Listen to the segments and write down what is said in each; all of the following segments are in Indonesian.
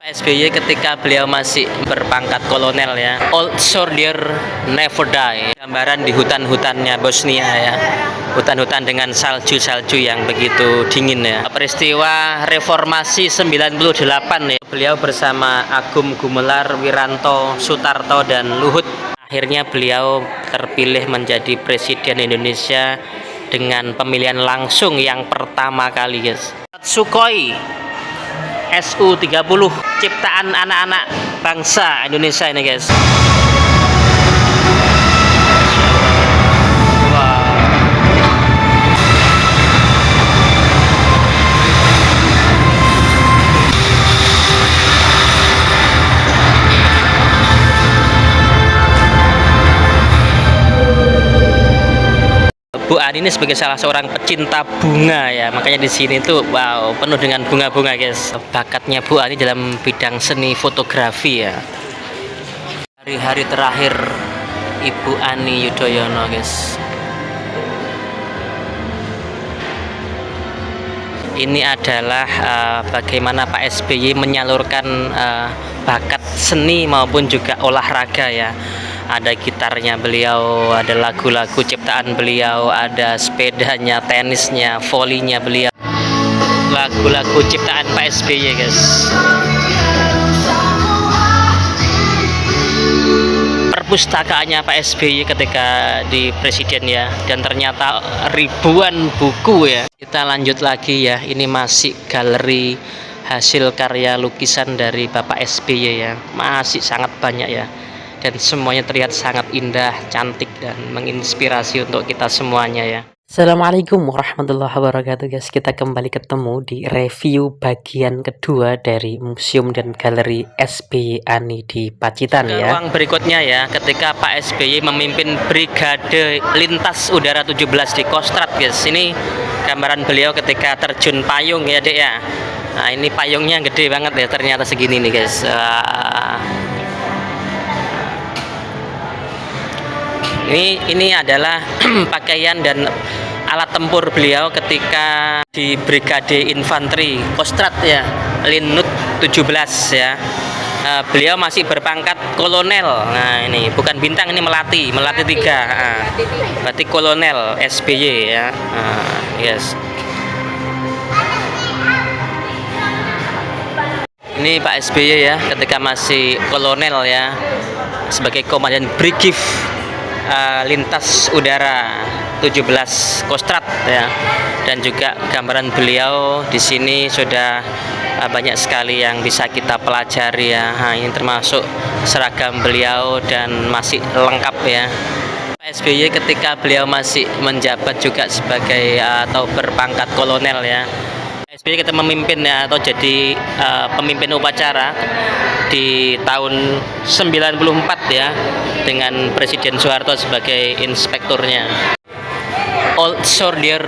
SBY ketika beliau masih berpangkat kolonel ya. Old soldier never die. Gambaran di hutan-hutannya Bosnia ya. Hutan-hutan dengan salju-salju yang begitu dingin ya. Peristiwa reformasi 98 ya. Beliau bersama Agum Gumelar, Wiranto, Sutarto dan Luhut. Akhirnya beliau terpilih menjadi presiden Indonesia dengan pemilihan langsung yang pertama kali, guys. Sukhoi Su-30 ciptaan anak-anak bangsa Indonesia ini, guys. Bu Ani ini sebagai salah seorang pecinta bunga ya, makanya di sini tuh wow penuh dengan bunga-bunga, guys. Bakatnya Bu Ani dalam bidang seni fotografi ya. Hari-hari terakhir Ibu Ani Yudhoyono, guys. Ini adalah bagaimana Pak SBY menyalurkan bakat seni maupun juga olahraga ya. Ada gitarnya beliau, ada lagu-lagu ciptaan beliau, ada sepedanya, tenisnya, volinya beliau. Lagu-lagu ciptaan Pak SBY, guys. Perpustakaannya Pak SBY ketika di presiden ya, dan ternyata ribuan buku ya. Kita lanjut lagi ya, ini masih galeri hasil karya lukisan dari Bapak SBY ya, masih sangat banyak ya. Dan semuanya terlihat sangat indah, cantik, dan menginspirasi untuk kita semuanya ya. Assalamualaikum warahmatullahi wabarakatuh, guys. Kita kembali ketemu di review bagian kedua dari Museum dan Galeri SBY Ani di Pacitan ya. Ruang berikutnya ya, ketika Pak SBY memimpin Brigade Lintas Udara 17 di Kostrad, guys. Ini gambaran beliau ketika terjun payung ya, Dek ya. Nah, ini payungnya gede banget ya, ternyata segini nih, guys. Ini adalah pakaian dan alat tempur beliau ketika di Brigade Infanteri Kostrad ya, Linut 17 ya. Beliau masih berpangkat kolonel. Nah, ini bukan bintang, ini melati 3. Berarti kolonel SBY ya. Yes. Ini Pak SBY ya ketika masih kolonel ya, sebagai komandan Brigif Lintas Udara 17 Kostrad ya. Dan juga gambaran beliau di sini sudah banyak sekali yang bisa kita pelajari ya. Nah, ini termasuk seragam beliau dan masih lengkap ya. Pak SBY ketika beliau masih menjabat juga sebagai atau berpangkat kolonel ya. SBY kita memimpin ya, atau jadi pemimpin upacara di tahun 94 ya, dengan Presiden Soeharto sebagai inspekturnya. Old soldier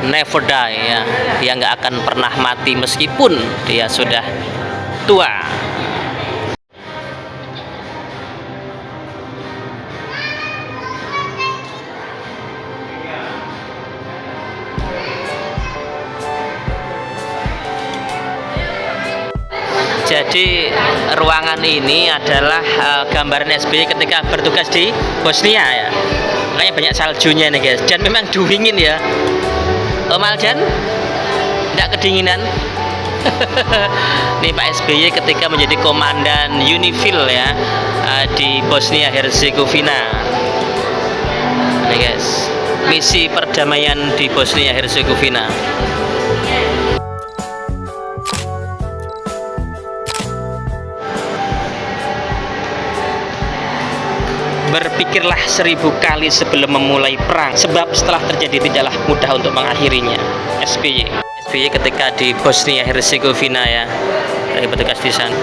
never die ya, dia nggak akan pernah mati meskipun dia sudah tua. Jadi ruangan ini adalah gambaran SBY ketika bertugas di Bosnia ya. Makanya banyak saljunya nih, guys. Dan memang dingin ya. Om Aljan, tidak kedinginan. Nih Pak SBY ketika menjadi komandan UNIFIL ya, di Bosnia Herzegovina. Nih, guys, misi perdamaian di Bosnia Herzegovina. Berpikirlah 1000 kali sebelum memulai perang, sebab setelah terjadi tidaklah mudah untuk mengakhirinya. SBY ketika di Bosnia Herzegovina ya, dari petugas di sana.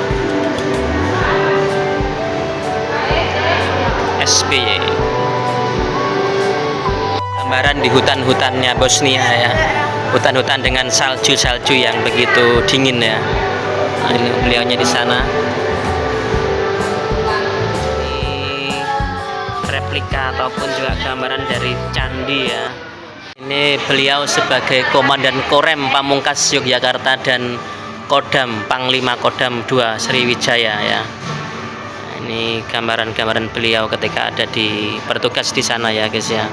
SBY gambaran di hutan-hutannya Bosnia ya, hutan-hutan dengan salju-salju yang begitu dingin ya. Nah, ini beliaunya di sana. Replika ataupun juga gambaran dari candi ya. Ini beliau sebagai komandan Korem Pamungkas Yogyakarta dan Kodam Panglima Kodam 2 Sriwijaya ya. Ini gambaran-gambaran beliau ketika ada di bertugas di sana ya guys ya.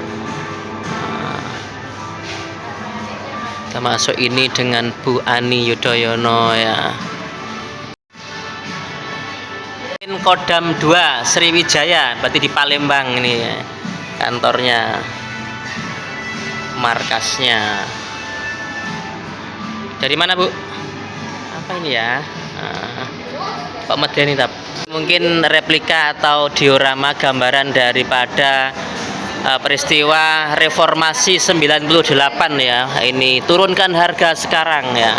Kita masuk ini dengan Bu Ani Yudhoyono ya. Kodam 2 Sriwijaya, berarti di Palembang ini ya. Kantornya, markasnya. Dari mana Bu? Apa ini ya? Pak Medeni tap. Mungkin replika atau diorama gambaran daripada peristiwa reformasi 98 ya. Ini turunkan harga sekarang ya.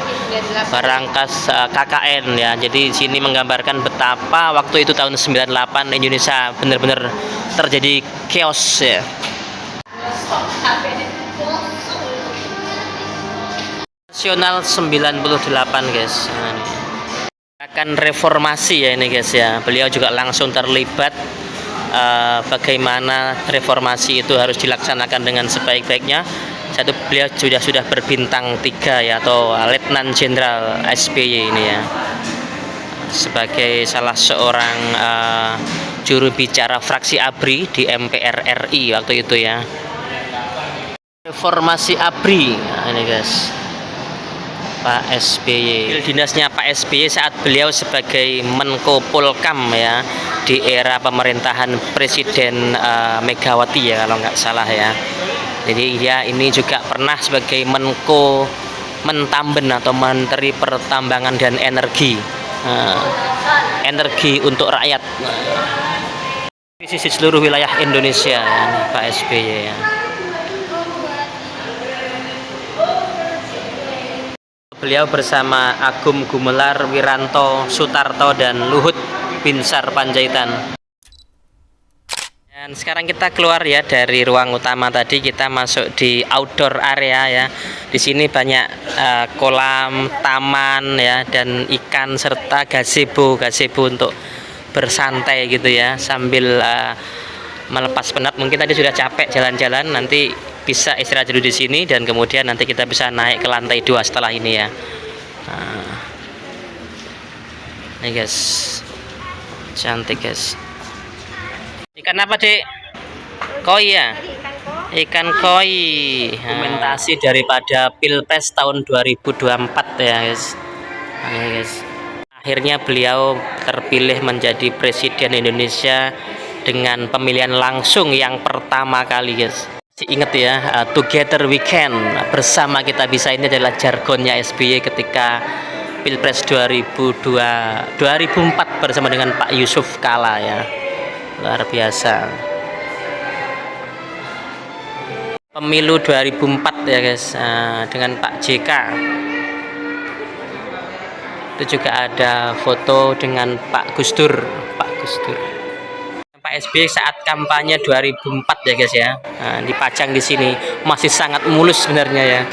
Barangkas KKN ya. Jadi di sini menggambarkan betapa waktu itu tahun 98 Indonesia benar-benar terjadi chaos ya. Nasional 98 guys. Akan reformasi ya ini guys ya. Beliau juga langsung terlibat bagaimana reformasi itu harus dilaksanakan dengan sebaik-baiknya. Satu, beliau sudah berbintang 3 ya, atau Letnan Jenderal SBY ini ya, sebagai salah seorang juru bicara fraksi ABRI di MPR RI waktu itu ya. Reformasi ABRI nah, ini guys, Pak SBY, dinasnya Pak SBY saat beliau sebagai Menko Polkam ya, di era pemerintahan Presiden Megawati ya kalau nggak salah ya. Jadi dia ini juga pernah sebagai Menko Mentamben atau Menteri Pertambangan dan Energi, energi untuk rakyat di sisi seluruh wilayah Indonesia ya, Pak SBY ya. Beliau bersama Agum Gumelar, Wiranto, Sutarto, dan Luhut Binsar Panjaitan. Dan sekarang kita keluar ya dari ruang utama tadi, kita masuk di outdoor area ya. Di sini banyak kolam, taman ya, dan ikan serta gazebo untuk bersantai gitu ya, sambil melepas penat. Mungkin tadi sudah capek jalan-jalan, nanti bisa istirahat dulu di sini dan kemudian nanti kita bisa naik ke lantai 2 setelah ini ya. Nih guys, cantik guys. Ikan apa Dek? Koi ya? Ikan koi. Dokumentasi daripada Pilpres tahun 2024 ya guys. Nah, guys. Akhirnya beliau terpilih menjadi Presiden Indonesia dengan pemilihan langsung yang pertama kali guys. Ingat ya, together we can, bersama kita bisa, ini adalah jargonnya SBY ketika Pilpres 2004 bersama dengan Pak Yusuf Kala ya. Luar biasa. Pemilu 2004 ya guys, dengan Pak JK. Itu juga ada foto dengan Pak Gus Dur. Pak SBY saat kampanye 2004 ya guys ya. Dipajang di sini masih sangat mulus sebenarnya ya.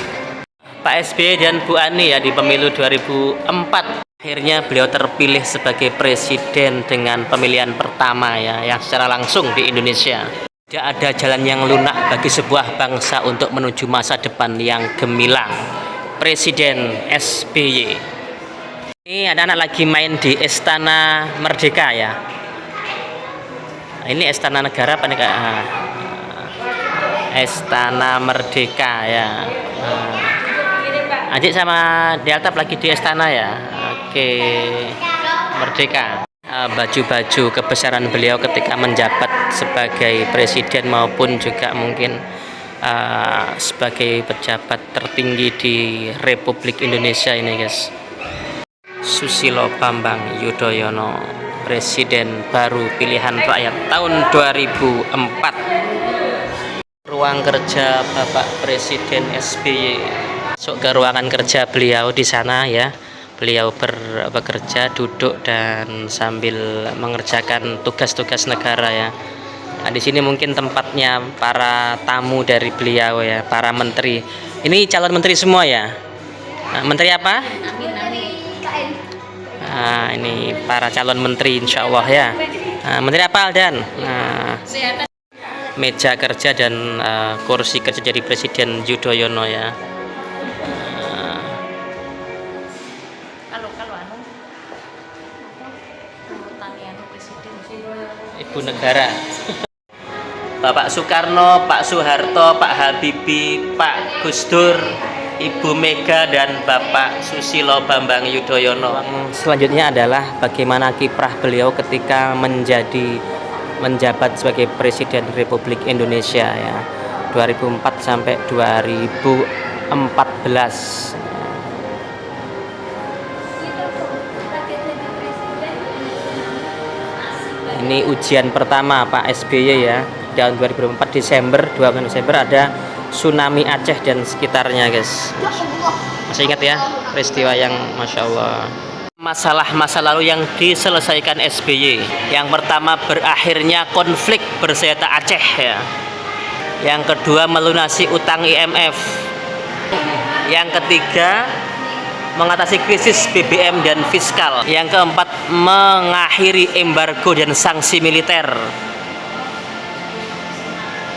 Pak SBY dan Bu Ani ya di pemilu 2004. Akhirnya beliau terpilih sebagai presiden dengan pemilihan pertama ya, yang secara langsung di Indonesia. Tidak ada jalan yang lunak bagi sebuah bangsa untuk menuju masa depan yang gemilang. Presiden SBY. Ini anak-anak lagi main di Istana Merdeka ya. Ini Istana Negara apa nih Kak? Istana Merdeka ya. Adik sama Delta lagi di istana ya. Oke. Merdeka. Baju-baju kebesaran beliau ketika menjabat sebagai presiden maupun juga mungkin sebagai pejabat tertinggi di Republik Indonesia ini guys. Susilo Bambang Yudhoyono, presiden baru pilihan rakyat tahun 2004. Ruang kerja Bapak Presiden SBY. Masuk ke ruangan kerja beliau di sana ya. Beliau bekerja, duduk dan sambil mengerjakan tugas-tugas negara ya. Nah, di sini mungkin tempatnya para tamu dari beliau ya, para menteri. Ini calon menteri semua ya. Nah, menteri apa? Nah, ini para calon menteri insya Allah ya. Nah, menteri apa Aldan? Nah, meja kerja dan kursi kerja jadi Presiden Yudhoyono ya. Ibu negara. Bapak Soekarno, Pak Soeharto, Pak Habibie, Pak Gus Dur, Ibu Mega, dan Bapak Susilo Bambang Yudhoyono. Selanjutnya adalah bagaimana kiprah beliau ketika menjabat sebagai Presiden Republik Indonesia ya, 2004 sampai 2014. Ini ujian pertama Pak SBY ya, tahun 2004 Desember, 2 Desember ada tsunami Aceh dan sekitarnya guys. Masih ingat ya peristiwa yang Masya Allah. Masalah masa lalu yang diselesaikan SBY. Yang pertama, berakhirnya konflik bersenjata Aceh ya. Yang kedua, melunasi utang IMF. Yang ketiga, mengatasi krisis BBM dan fiskal. Yang keempat, mengakhiri embargo dan sanksi militer.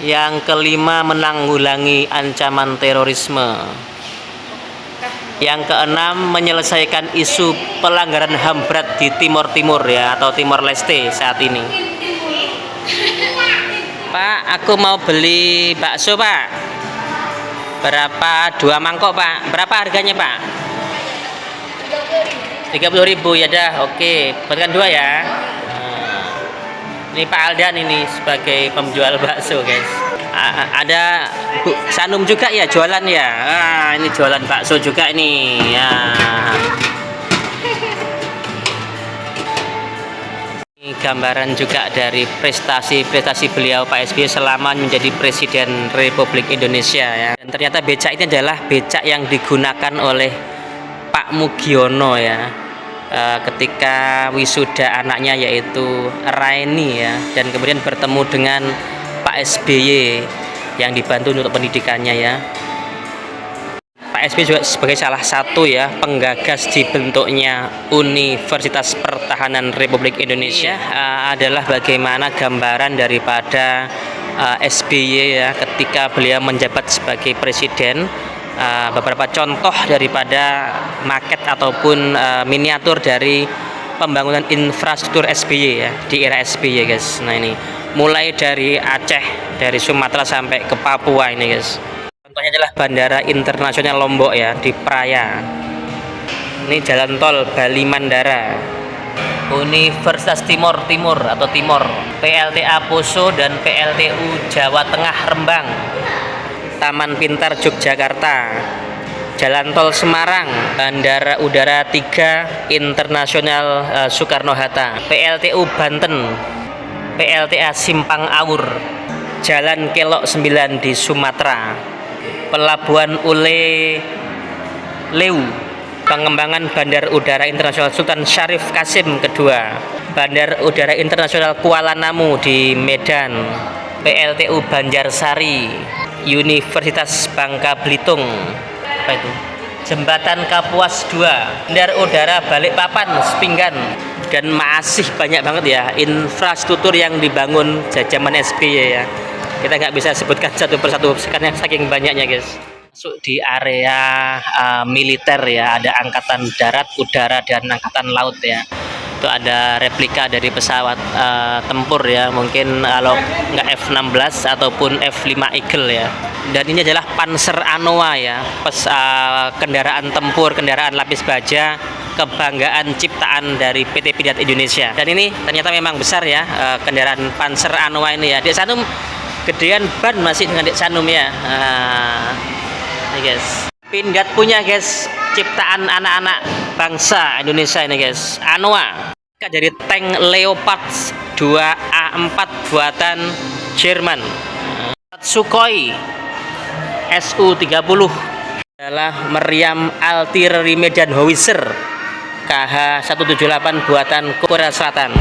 Yang kelima, menanggulangi ancaman terorisme. Yang keenam, menyelesaikan isu pelanggaran HAM berat di Timor Timur ya, atau Timor Leste saat ini. Pak, aku mau beli bakso Pak. Berapa 2 mangkok Pak? Berapa harganya Pak? 30.000 ya dah, oke. Buatkan 2 ya. Ini Pak Aldan ini sebagai penjual bakso guys. Ada Bu Sanum juga ya jualan ya. Ini jualan bakso juga ini ya. Ini gambaran juga dari prestasi beliau Pak SBY selama menjadi Presiden Republik Indonesia ya. Dan ternyata becak ini adalah becak yang digunakan oleh Pak Mugiono ya, ketika wisuda anaknya yaitu Raini ya, dan kemudian bertemu dengan Pak SBY yang dibantu untuk pendidikannya ya. Pak SBY juga sebagai salah satu ya penggagas dibentuknya Universitas Pertahanan Republik Indonesia. Adalah bagaimana gambaran daripada SBY ya ketika beliau menjabat sebagai presiden. Beberapa contoh daripada maket ataupun miniatur dari pembangunan infrastruktur SBY ya di era SBY guys. Nah ini mulai dari Aceh, dari Sumatera sampai ke Papua ini guys. Contohnya adalah Bandara Internasional Lombok ya di Praia. Ini jalan tol Bali Mandara, Universitas Timor atau Timor, PLTA Poso dan PLTU Jawa Tengah Rembang, Taman Pintar Yogyakarta, Jalan Tol Semarang, Bandara Udara 3 Internasional Soekarno-Hatta, PLTU Banten, PLTA Simpang Awur, Jalan Kelok 9 di Sumatera, Pelabuhan Ule Leu, pengembangan Bandar Udara Internasional Sultan Syarif Kasim kedua, Bandar Udara Internasional Kuala Namu di Medan, PLTU Banjarsari, Universitas Bangka Belitung, apa itu? Jembatan Kapuas 2, Bandar Udara Balikpapan, Sepinggan, dan masih banyak banget ya infrastruktur yang dibangun zaman SBY ya. Kita nggak bisa sebutkan satu persatu karena saking banyaknya guys. Masuk di area militer ya, ada angkatan darat, udara, dan angkatan laut ya. Itu ada replika dari pesawat tempur ya, mungkin kalau nggak F-16 ataupun F-5 Eagle ya. Dan ini adalah Panzer Anoa ya, kendaraan tempur, kendaraan lapis baja, kebanggaan ciptaan dari PT Pindad Indonesia. Dan ini ternyata memang besar ya, kendaraan Panzer Anoa ini ya. Dek Sanum gedean ban masih dengan Dek Sanum ya. Ini guys, Pindad punya guys, ciptaan anak-anak bangsa Indonesia ini guys, Anoa dari tank Leopard 2A4 buatan Jerman. Sukhoi Su-30 adalah meriam artileri Medan Howitzer KH-178 buatan Korea Selatan.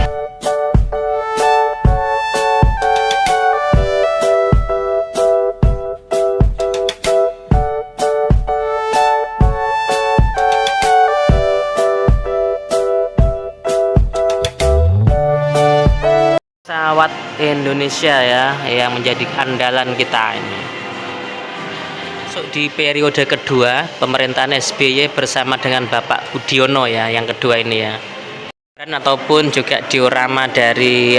Pesawat Indonesia ya yang menjadi andalan kita ini. So, di periode kedua pemerintahan SBY bersama dengan Bapak Budiono ya, yang kedua ini ya. ataupun juga diorama dari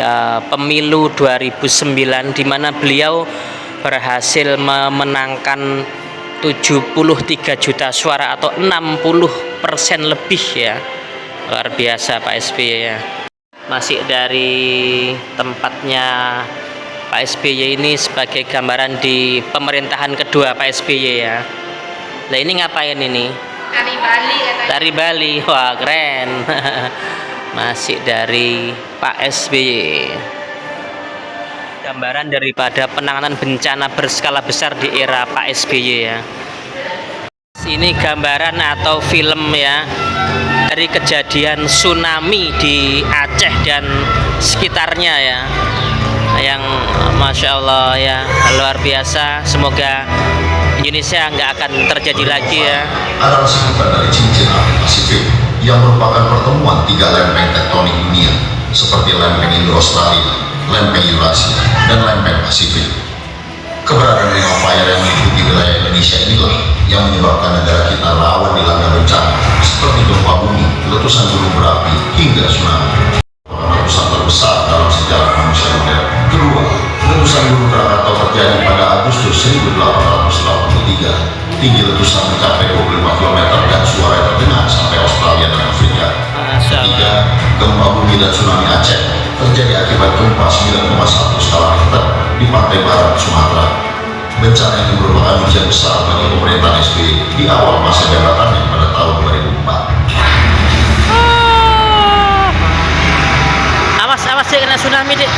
pemilu 2009 di mana beliau berhasil memenangkan 73 juta suara atau 60% lebih ya. Luar biasa Pak SBY ya. Masih dari tempatnya Pak SBY ini sebagai gambaran di pemerintahan kedua Pak SBY ya. Nah ini ngapain ini? Tari Bali katanya. Tari Bali, wah keren. Masih dari Pak SBY. Gambaran daripada penanganan bencana berskala besar di era Pak SBY ya. Ini gambaran atau film ya dari kejadian tsunami di Aceh dan sekitarnya ya, yang Masya Allah ya, luar biasa. Semoga Indonesia nggak akan terjadi lagi ya. Adalah sebutan dari cincin api Pasifik yang merupakan pertemuan tiga lempeng tektonik dunia seperti lempeng Indo-Australia, lempeng Eurasia, dan lempeng Pasifik. Keberadaan Ring of Fire yang meliputi wilayah Indonesia inilah yang menyebabkan negara kita rawan dilanda bencana seperti gempa bumi, letusan gunung berapi, hingga tsunami. Letusan terbesar dalam sejarah manusia modern. Kedua, letusan gunung Krakatau terjadi pada Agustus 1883. Tinggi letusan mencapai 25 km dan suara terdengar sampai Australia dan Afrika. Ketiga, gempa bumi dan tsunami Aceh terjadi akibat gempa 9,1 skala Richter di pantai barat Sumatera. Bencana ini merupakan ujian besar bagi pemerintahan SBY di awal masa jabatannya pada tahun 2004. Awas dek, kena tsunami dek.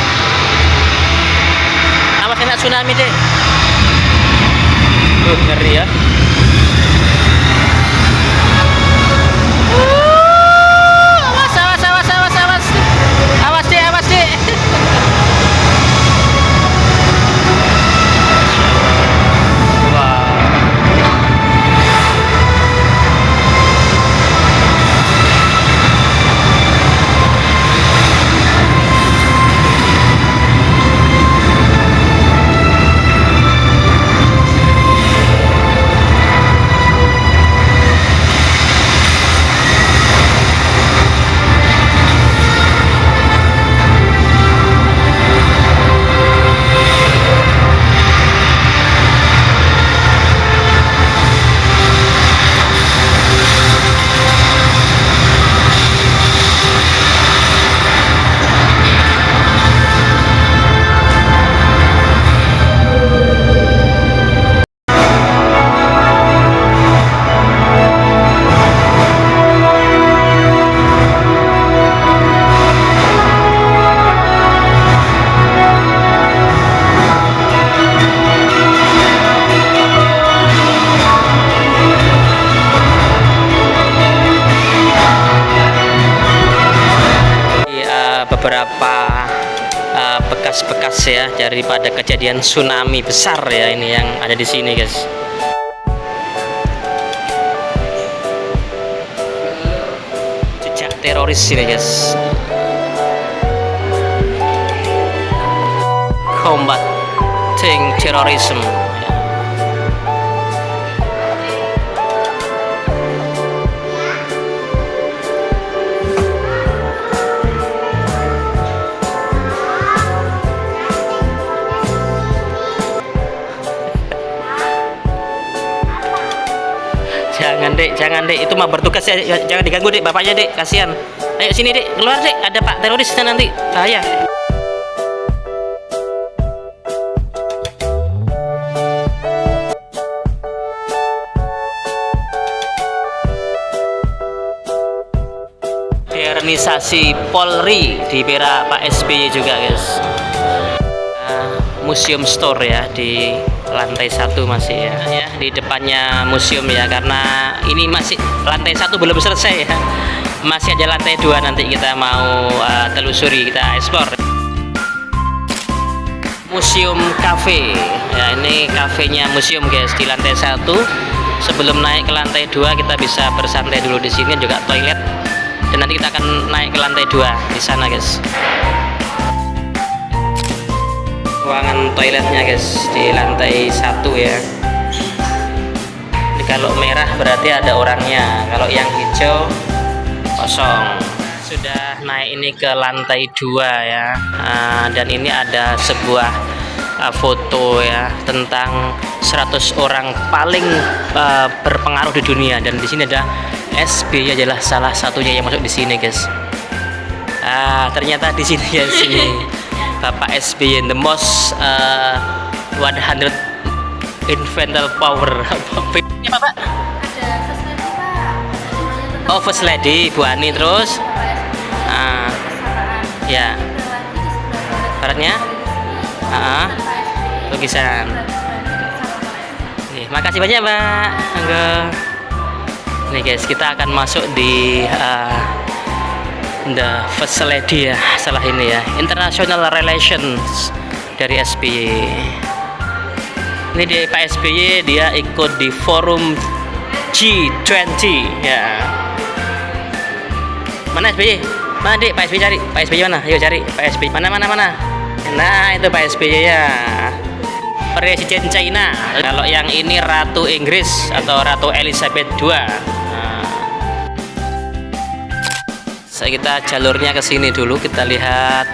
Awas kena tsunami dek. Ngeri ya. Awas dek. Beberapa bekas-bekas ya daripada kejadian tsunami besar ya, ini yang ada di sini guys. Jejak teroris ini guys. Combating terrorism. Jangan dek, itu mah bertugas ya, jangan diganggu dek, bapaknya dek, kasihan. Ayo sini dek, keluar dek, ada pak terorisnya nanti, bahaya. Modernisasi Polri di era Pak SBY juga guys. Museum store ya di lantai 1 masih ya, di depannya museum ya, karena ini masih lantai 1 belum selesai ya, masih ada lantai 2 nanti kita mau telusuri, kita explore. Museum Cafe ya, ini kafenya museum guys di lantai 1. Sebelum naik ke lantai 2 kita bisa bersantai dulu di sini, juga toilet, dan nanti kita akan naik ke lantai 2 di sana guys. Ruangan toiletnya guys di lantai 1 ya. Jadi kalau merah berarti ada orangnya, kalau yang hijau kosong. Sudah naik ini ke lantai 2 ya. Dan ini ada sebuah foto ya tentang 100 orang paling berpengaruh di dunia, dan di sini ada SBY adalah salah satunya yang masuk di sini, guys. Ternyata di sini ya, sini Bapak SBY, the most 100 inventor power. Ini apa, Pak? Oh, First Lady Bu Ani, terus ya baratnya lukisan. Nih, makasih banyak, Mbak. Nih guys, kita akan masuk di the First Lady ya, salah ini ya, International Relations dari SBY. Ini di Pak SBY, dia ikut di forum G20 ya. Mana SBY? Mana, Dik? Pak SBY cari. Pak SBY mana? Ayo cari Pak SBY. Mana? Nah, itu Pak SBY ya. Presiden China. Kalau yang ini Ratu Inggris atau Ratu Elizabeth II. Kita jalurnya ke sini dulu, kita lihat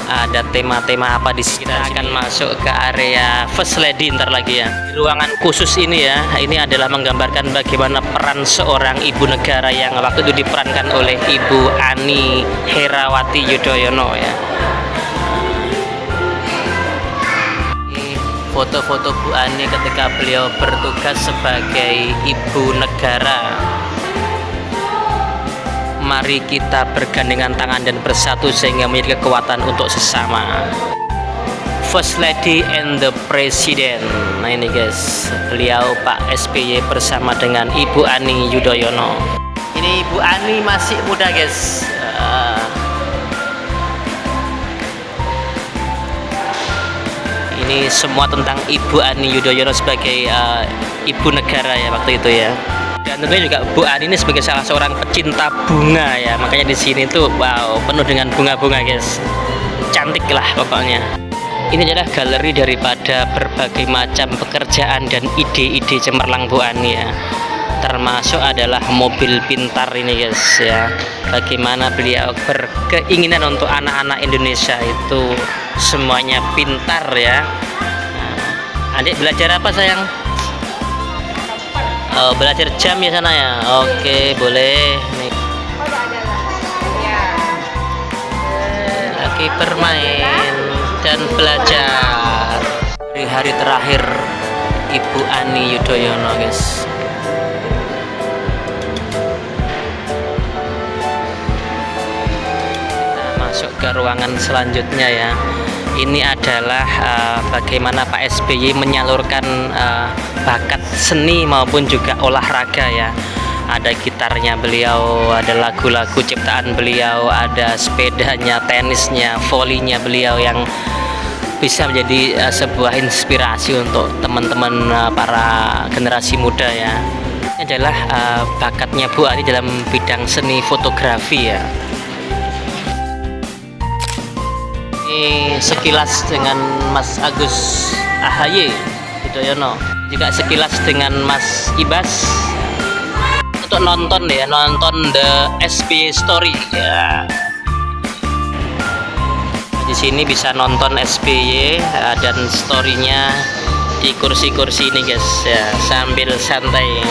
ada tema-tema apa di sini. Kita akan masuk ke area First Lady ntar lagi ya. Di ruangan khusus ini ya, ini adalah menggambarkan bagaimana peran seorang ibu negara yang waktu itu diperankan oleh Ibu Ani Herawati Yudhoyono ya. Ini foto-foto Bu Ani ketika beliau bertugas sebagai ibu negara. Mari kita bergandengan tangan dan bersatu sehingga menjadi kekuatan untuk sesama. First Lady and the President. Nah ini guys, beliau Pak SBY bersama dengan Ibu Ani Yudhoyono. Ini Ibu Ani masih muda guys. Ini semua tentang Ibu Ani Yudhoyono sebagai ibu negara ya waktu itu ya. Dan tentunya juga Bu Ani ini sebagai salah seorang pecinta bunga ya, makanya di sini tuh wow, penuh dengan bunga-bunga guys, cantik lah pokoknya. Ini adalah galeri daripada berbagai macam pekerjaan dan ide-ide cemerlang Bu Ani ya, termasuk adalah mobil pintar ini guys ya. Bagaimana beliau berkeinginan untuk anak-anak Indonesia itu semuanya pintar ya. Adik belajar apa sayang? Oh, belajar jam ya sana ya. Oke, boleh. Nih. Lagi bermain dan belajar. Hari terakhir Ibu Ani Yudhoyono, guys. Kita masuk ke ruangan selanjutnya ya. Ini adalah bagaimana Pak SBY menyalurkan bakat seni maupun juga olahraga ya. Ada gitarnya beliau, ada lagu-lagu ciptaan beliau, ada sepedanya, tenisnya, volinya beliau yang bisa menjadi sebuah inspirasi untuk teman-teman para generasi muda ya. Ini adalah bakatnya Bu Ani dalam bidang seni fotografi ya. Ini sekilas dengan Mas Agus AHY Yudhoyono, juga sekilas dengan Mas Ibas untuk nonton ya, nonton The SBY Story ya. Di sini bisa nonton SBY dan storynya di kursi-kursi ini guys ya, sambil santai.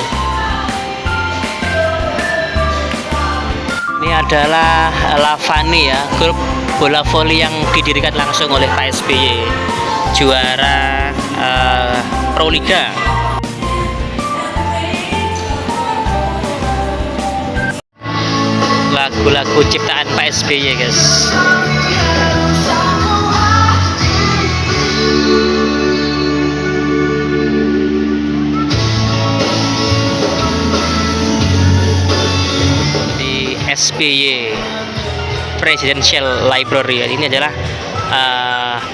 Ini adalah Lavani ya, grup bola voli yang didirikan langsung oleh Pak SBY, juara Proliga. Lagu-lagu ciptaan Pak SBY guys. Di SBY Presidential Library ini adalah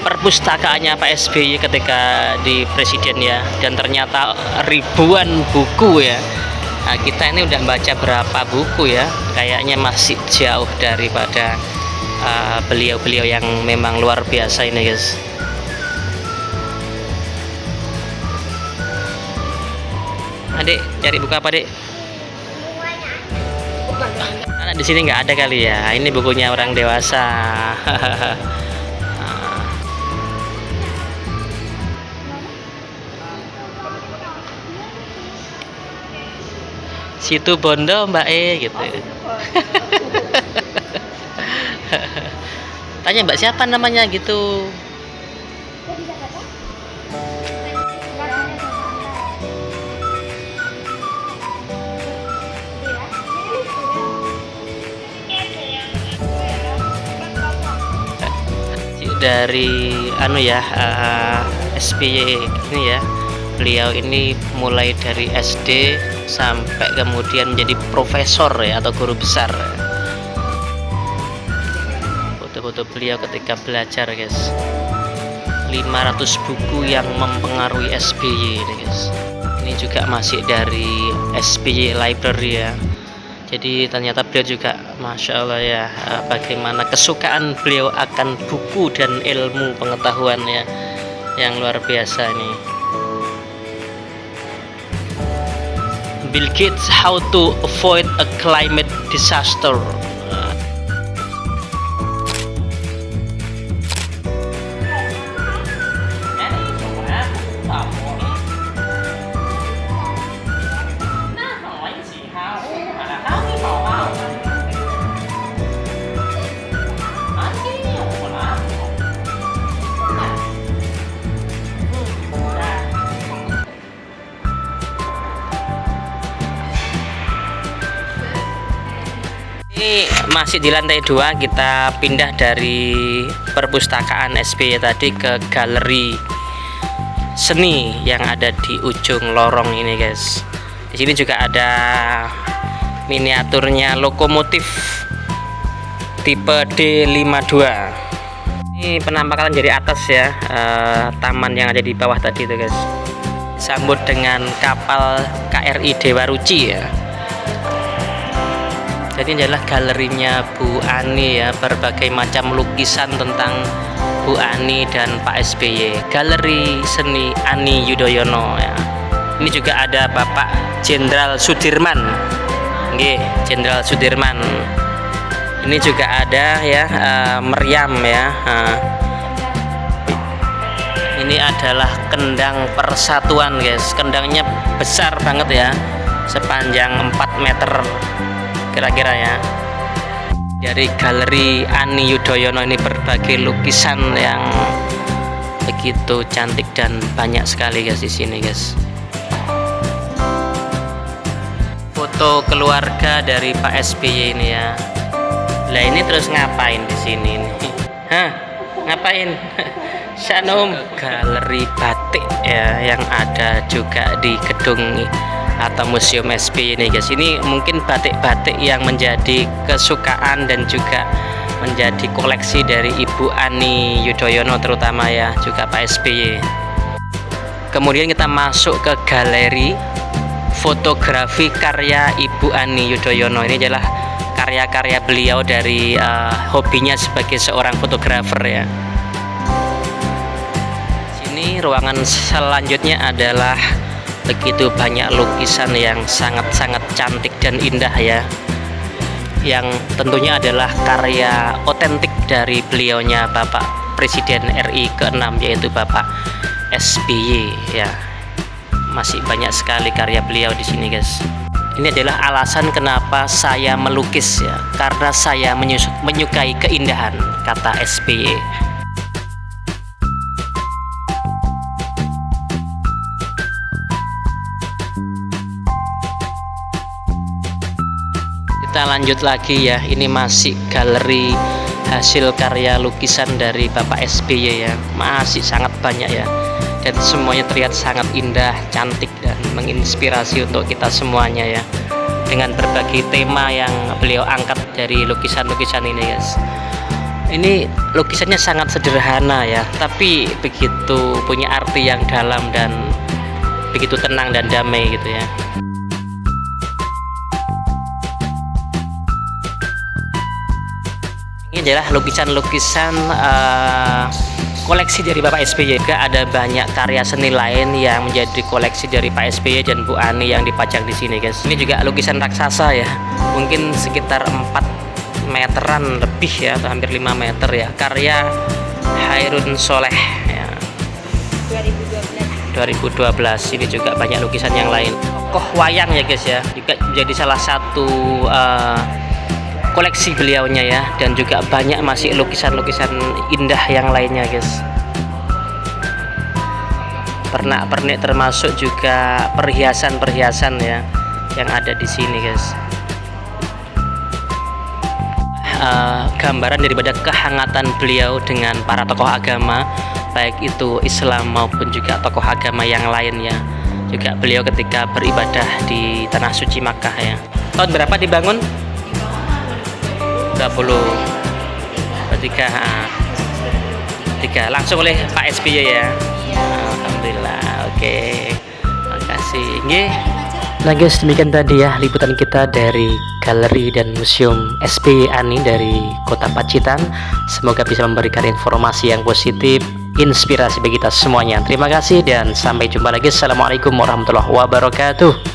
perpustakaannya Pak SBY ketika di presiden ya, dan ternyata ribuan buku ya. Nah, kita ini udah baca berapa buku ya, kayaknya masih jauh daripada beliau-beliau yang memang luar biasa ini guys. Adik cari buku apa, Dek? Masa di sini nggak ada kali ya? Ini bukunya orang dewasa. Situ Bondo Mbak gitu. Tanya Mbak siapa namanya gitu. Dari SBY ini ya, beliau ini mulai dari SD sampai kemudian menjadi profesor ya, atau guru besar. Foto-foto beliau ketika belajar guys. 500 buku yang mempengaruhi SBY ini guys. Ini juga masih dari SBY Library ya. Jadi ternyata beliau juga Masya Allah ya, bagaimana kesukaan beliau akan buku dan ilmu pengetahuan ya, yang luar biasa ini. Bill Gates, How to Avoid a Climate Disaster. Ini masih di lantai 2, kita pindah dari perpustakaan SBY tadi ke galeri seni yang ada di ujung lorong ini guys. Di sini juga ada miniaturnya lokomotif tipe D52. Ini penampakan dari atas ya, taman yang ada di bawah tadi itu guys. Sambut dengan kapal KRI Dewa Ruci ya. Jadi ini adalah galerinya Bu Ani ya, berbagai macam lukisan tentang Bu Ani dan Pak SBY. Galeri Seni Ani Yudhoyono ya. Ini juga ada Bapak Jenderal Sudirman. Nggih, Jenderal Sudirman. Ini juga ada ya, meriam ya. Ini adalah kendang persatuan guys. Kendangnya besar banget ya, sepanjang 4 meter kira-kira ya. Dari galeri Ani Yudhoyono ini berbagai lukisan yang begitu cantik dan banyak sekali guys di sini guys. Foto keluarga dari Pak SBY ini ya. Lah ini terus ngapain di sini nih? Hah? Ngapain? Syanom, galeri batik ya yang ada juga di gedung atau museum SBY ini guys. Ini mungkin batik-batik yang menjadi kesukaan dan juga menjadi koleksi dari Ibu Ani Yudhoyono terutama ya, juga Pak SBY. Kemudian kita masuk ke galeri fotografi karya Ibu Ani Yudhoyono. Ini adalah karya-karya beliau dari hobinya sebagai seorang fotografer ya. Sini ruangan selanjutnya adalah begitu banyak lukisan yang sangat-sangat cantik dan indah ya, yang tentunya adalah karya otentik dari beliaunya Bapak Presiden RI ke-6 yaitu Bapak SBY ya. Masih banyak sekali karya beliau di sini guys. Ini adalah alasan kenapa saya melukis ya, karena saya menyukai keindahan, kata SBY. Kita lanjut lagi ya, ini masih galeri hasil karya lukisan dari Bapak SBY ya, masih sangat banyak ya, dan semuanya terlihat sangat indah, cantik dan menginspirasi untuk kita semuanya ya, dengan berbagai tema yang beliau angkat dari lukisan-lukisan ini guys. Ini lukisannya sangat sederhana ya, tapi begitu punya arti yang dalam dan begitu tenang dan damai gitu ya. Ini adalah lukisan-lukisan koleksi dari Bapak SBY. Juga ada banyak karya seni lain yang menjadi koleksi dari Pak SBY dan Bu Ani yang dipajang di sini, guys. Ini juga lukisan raksasa ya, mungkin sekitar 4 meteran lebih ya, atau hampir 5 meter ya, karya Hairun Soleh ya. 2012. Ini juga banyak lukisan yang lain. Tokoh wayang ya guys ya, juga menjadi salah satu koleksi beliaunya ya, dan juga banyak masih lukisan-lukisan indah yang lainnya, guys. Pernak-pernik termasuk juga perhiasan-perhiasan ya yang ada di sini, guys. Gambaran daripada kehangatan beliau dengan para tokoh agama, baik itu Islam maupun juga tokoh agama yang lain ya. Juga beliau ketika beribadah di tanah suci Makkah ya. Tahun berapa dibangun? 3 langsung oleh Pak SBY ya. Alhamdulillah. Oke. Makasih. Nggih. Nah guys, demikian tadi ya liputan kita dari Galeri dan Museum SBY Ani dari Kota Pacitan. Semoga bisa memberikan informasi yang positif, inspirasi bagi kita semuanya. Terima kasih dan sampai jumpa lagi. Assalamualaikum warahmatullahi wabarakatuh.